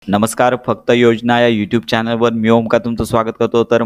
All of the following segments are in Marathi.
नमस्कार. फक्त योजना या यूट्यूब चॅनलवर मी ओमकार तुमचं स्वागत करतो. तर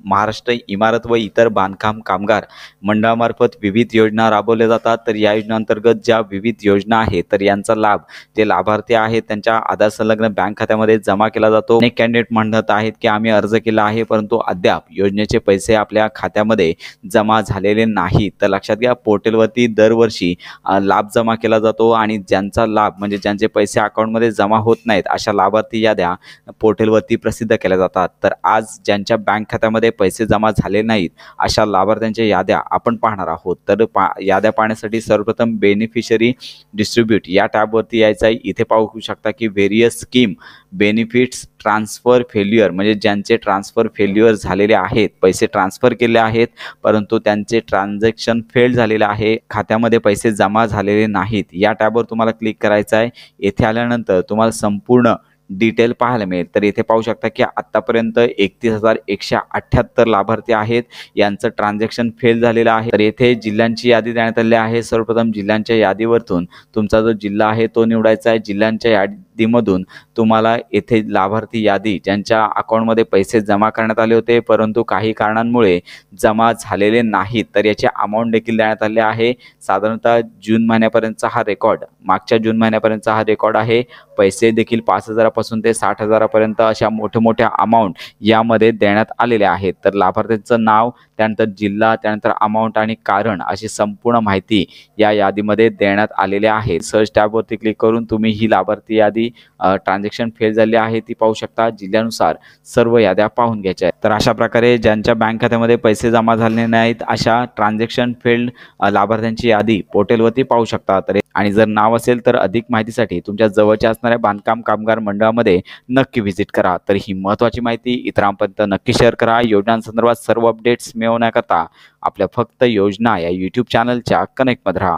महाराष्ट्र इमारत व इतर बांधकाम कामगार मंडळामार्फत विविध योजना राबवल्या जातात. तर या योजनांतर्गत ज्या विविध योजना आहेत तर यांचा लाभ जे लाभार्थी आहेत त्यांच्या आधार संलग्न बँक खात्यामध्ये जमा केला जातो. अनेक कॅन्डिडेट म्हणत आहेत की आम्ही अर्ज केला आहे परंतु अद्याप योजनेचे पैसे आपल्या खात्यामध्ये जमा झालेले नाहीत. तर लक्षात घ्या, पोर्टलवरती दरवर्षी लाभ जमा केला जातो आणि ज्यांचा लाभ म्हणजे ज्यांचे पैसे अकाउंटमध्ये जमा होत नाहीत अशा लाभार्थी याद्या पोर्टलवरती प्रसिद्ध केल्या जातात. तर आज ज्यांच्या बँक खात्यामध्ये पैसे जमा झाले नाहीत अशा लाभार्थ्यांच्या याद्या आपण पाहणार आहोत. तर याद्या पाहण्यासाठी सर्वप्रथम बेनिफिशरी डिस्ट्रीब्यूट या टॅबवरती यायचं आहे. इथे पाहू शकता की various scheme benefits transfer failure म्हणजे ज्यांचे ट्रान्सफर फेल्युअर झालेले आहेत, पैसे ट्रान्सफर केले आहेत परंतु त्यांचे ट्रान्झॅक्शन फेल झालेले आहे, खात्यामध्ये पैसे जमा झालेले नाहीत, या टॅबवर तुम्हाला क्लिक करायचं आहे. येथे आल्यानंतर तुम्हाला संपूर्ण डिटेल पाहायला मिळेल. तर इथे पाहू शकता की आत्तापर्यंत 31,178 लाभार्थी आहेत, यांचं ट्रान्झॅक्शन फेल झालेलं आहे. तर येथे जिल्ह्यांची यादी देण्यात आली आहे. सर्वप्रथम जिल्ह्यांच्या यादीवरतून तुमचा जो जिल्हा आहे तो निवडायचा आहे. जिल्ह्यांच्या यादीमधून तुम्हाला येथे लाभार्थी यादी ज्यांच्या अकाउंटमध्ये पैसे जमा करण्यात आले होते परंतु काही कारणांमुळे जमा झालेले नाहीत तर याचे अमाऊंट देखील देण्यात आले आहे. साधारणतः जून महिन्यापर्यंतचा हा रेकॉर्ड, मागच्या जून महिन्यापर्यंतचा हा रेकॉर्ड आहे. पैसे देखील 5,000 पासून ते 60,000 पर्यंत अशा मोठ्या अमाऊंट यामध्ये देण्यात आलेले आहेत. तर लाभार्थ्यांचं नाव, त्यानंतर जिल्हा, त्यानंतर अमाऊंट आणि कारण अशी संपूर्ण माहिती या यादीमध्ये देण्यात आलेली आहे. सर्च टॅबवरती क्लिक करून तुम्ही ही लाभार्थी यादी ट्रान्झॅक्शन फेल झाली आहे ती पाहू शकता. जिल्ह्यानुसार सर्व याद्या पाहून घ्यायच्या आहेत. तर अशा प्रकारे ज्यांच्या बँक खात्यामध्ये पैसे जमा झाले नाहीत अशा ट्रान्झॅक्शन फेल्ड लाभार्थ्यांची यादी पोर्टलवरती पाहू शकता. तर आणि जर नाव असेल तर अधिक माहितीसाठी तुमच्या जवळच्या असणाऱ्या बांधकाम कामगार मंडळामध्ये नक्की व्हिजिट करा. तर ही महत्त्वाची माहिती इतरांपर्यंत नक्की शेअर करा. योजनांसंदर्भात सर्व अपडेट्स मिळवण्याकरता आपल्या फक्त योजना या यूट्यूब चॅनलच्या कनेक्टमध्ये राहा.